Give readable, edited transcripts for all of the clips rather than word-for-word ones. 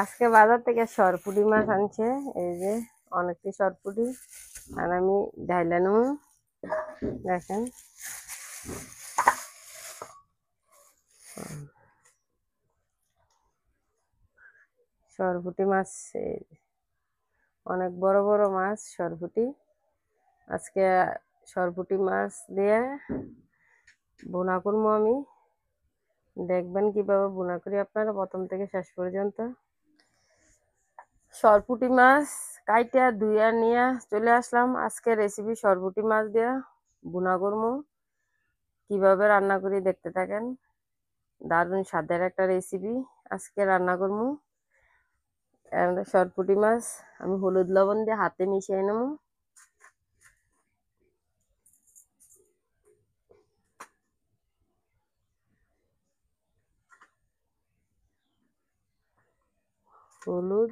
আজকে বাজার থেকে সরপুঁটি মাছ আনছে, এই যে অনেকটি সরপুঁটি। আর আমি ঢাইলা নেব, দেখেন। সরপুঁটি মাছ অনেক বড় বড় মাছ সরপুঁটি। আজকে সরপুঁটি মাছ দিয়ে বোনা করবো আমি। দেখবেন কিভাবে বোনা করি আপনারা প্রথম থেকে শেষ পর্যন্ত। সরপুঁটি মাছ কাইটা ধুইয়া নিয়ে চলে আসলাম। আজকে রেসিপি সরপুঁটি মাছ দিয়ে বোনা করবো। কিভাবে রান্না করি দেখতে থাকেন। দারুণ স্বাদের একটা রেসিপি আজকে রান্না করবো। সরপুঁটি মাছ আমি হলুদ লবণ দিয়ে হাতে মিশিয়ে নেব। হলুদ,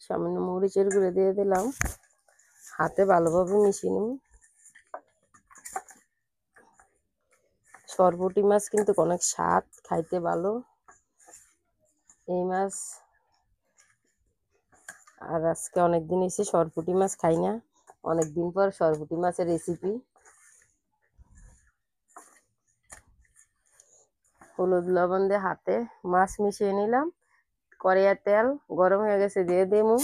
সামান্য মরিচের গুঁড়ো দিয়ে দিলাম, হাতে ভালোভাবে মিশিয়ে নেব। সরপুঁটি মাছ কিন্তু অনেক স্বাদ, খাইতে ভালো এই মাছ। আর আজকে অনেকদিন এসে সরপুঁটি মাছ খাই না, অনেকদিন পর সরপুঁটি মাছের রেসিপি। হলুদ লবণ দিয়ে হাতে মাছ মিশিয়ে নিলাম। কড়াইয়ের তেল গরম হয়ে গেছে, দিয়ে দেবো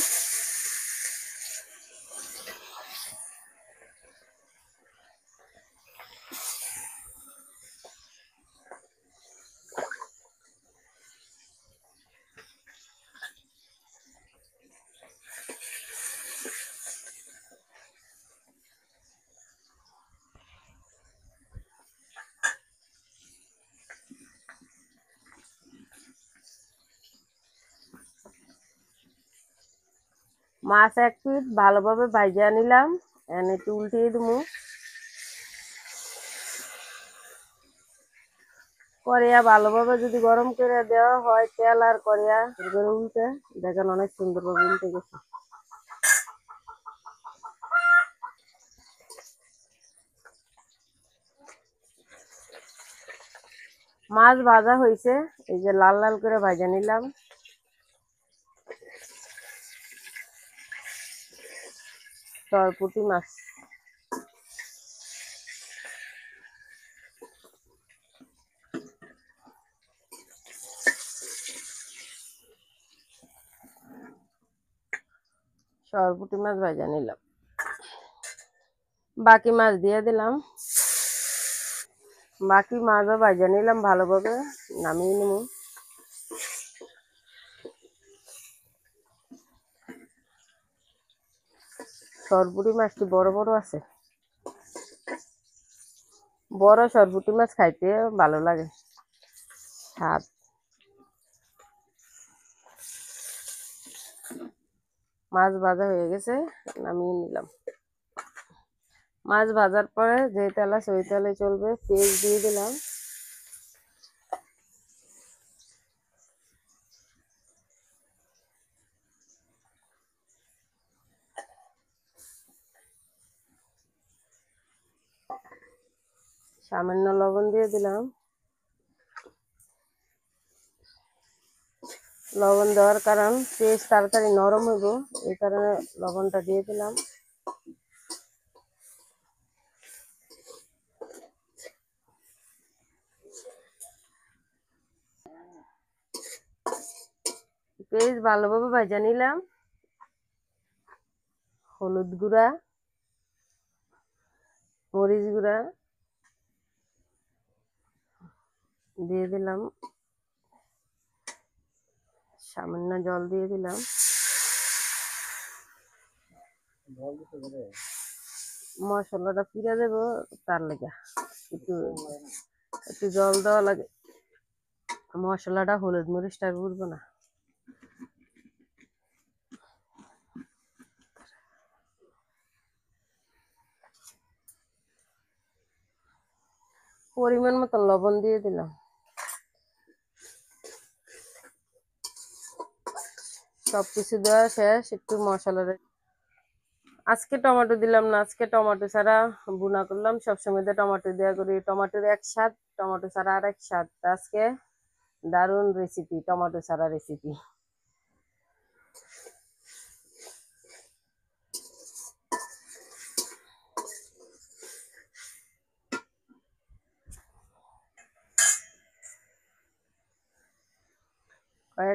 মাছ। এক পিঠ ভালোভাবে ভাজিয়ে নিলাম, এনে একটু উল্টিয়ে দেবো। কড়াইয়া ভালোভাবে যদি গরম করে দেওয়া হয় তেল আর কড়াইয়া করে উল্টে দেখেন অনেক সুন্দরভাবে উল্টে গেছে। মাছ ভাজা হয়েছে, এই যে লাল লাল করে ভাজা নিলাম। সরপুঁটি মাছ সরপুঁটি মাছ ভাজা নিলাম, বাকি মাছ দিয়ে দিলাম। বাকি মাছও ভাজা নিলাম ভালোভাবে, নামিয়ে নেব। সরপুঁটি মাছটি বড় বড় আছে, বড় সরপুঁটি মাছ খাইতে ভালো লাগে, স্বাদ। মাছ ভাজা হয়ে গেছে, নামিয়ে নিলাম। মাছ ভাজার পরে যে তেল আছে ওই তেলে চলবে, পেঁয়াজ দিয়ে দিলাম। সামান্য লবণ দিয়ে দিলাম। লবণ দেওয়ার কারণ পেঁয়াজ তাড়াতাড়ি নরম হইব, এই কারণে লবণটা দিয়ে দিলাম। পেঁয়াজ ভালোভাবে ভাজা নিলাম। হলুদ গুঁড়া, মরিচ গুঁড়া দিয়ে দিলাম, সামান্য জল দিয়ে দিলাম। মশলাটা পুড়ে দেবো, তার লেগে একটু একটু জল দেওয়া লাগে, মশলাটা হলুদ মরিচটা উঠবো না। পরিমাণ মতো লবণ দিয়ে দিলাম। সবকিছু দেওয়া শেষ, একটু মশলাটা। আজকে টমেটো দিলাম না, আজকে টমেটো ছাড়া বুনা করলাম। সবসময় তো টমেটো দেওয়া করি, টমেটোর এক স্বাদ, টমেটো ছাড়া আর এক স্বাদ। আজকে দারুণ রেসিপি, টমেটো ছাড়া রেসিপি।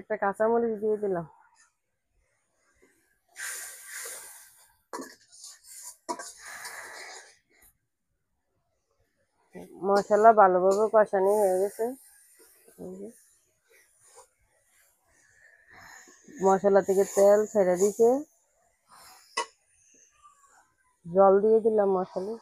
কয়েকটা কাঁচামরিচ দিয়ে দিলাম। মশলা ভালোভাবে কষানি হয়ে গেছে। মশলা থেকে তেল ছেড়ে দিছে, জল দিয়ে দিলাম মশলা।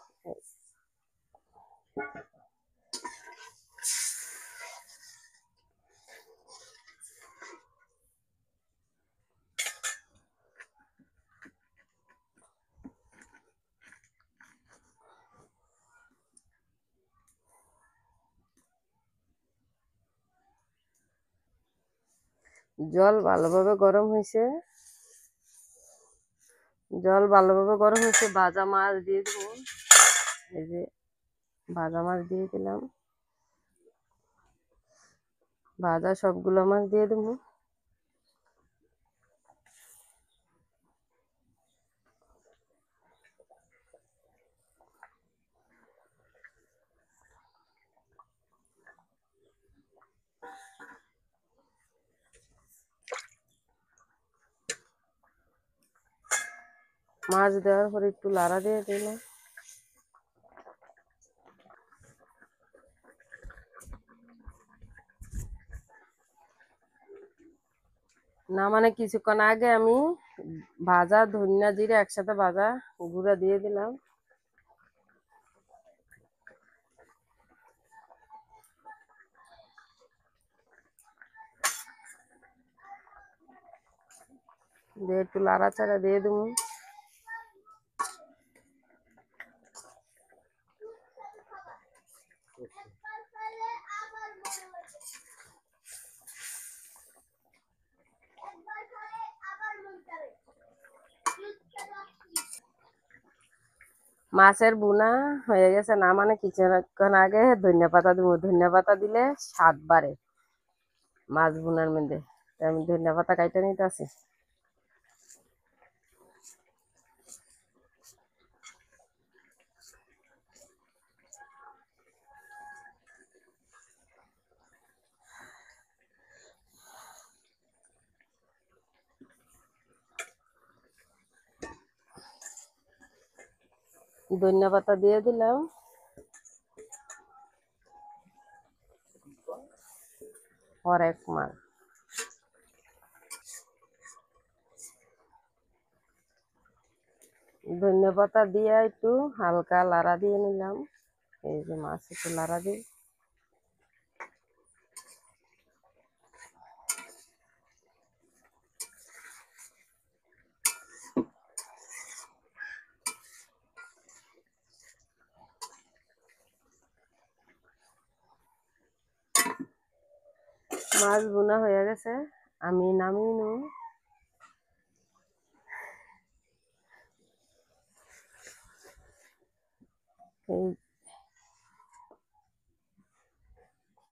জল ভালোভাবে গরম হয়েছে, ভাজা মাছ দিয়ে দেবো। এই যে ভাজা মাছ দিয়ে দিলাম, ভাজা সবগুলো মাছ দিয়ে দেবো। মাছ দেওয়ার পর একটু লাড়া দিয়ে দিলাম। না মানে কিছুক্ষণ আগে আমি ভাজা ধনিয়া জিরে একসাথে ভাজা গুঁড়া দিয়ে দিলাম। দিয়ে একটু লাড়াচাড়া দিয়ে দেবো। মাছের বুনা হয়ে গেছে, না মানে কিছুক্ষণ আগে ধনিয়া পাতা দেবো। ধনিয়া পাতা দিলে স্বাদ বাড়ে মাছ বুনার মধ্যে। আমি ধনিয়া পাতা কাইটা নিতে আসি। ধনিয়া পাতা দিয়ে দিলাম। হরেক মাছ ধনিয়া পাতা দিয়ে একটু হালকা লাড়া দিয়ে নিলাম। এই যে মাছ একটু লাড়া দিই। মাছ বোনা হয়ে গেছে, আমি নামিয়ে নেব। এই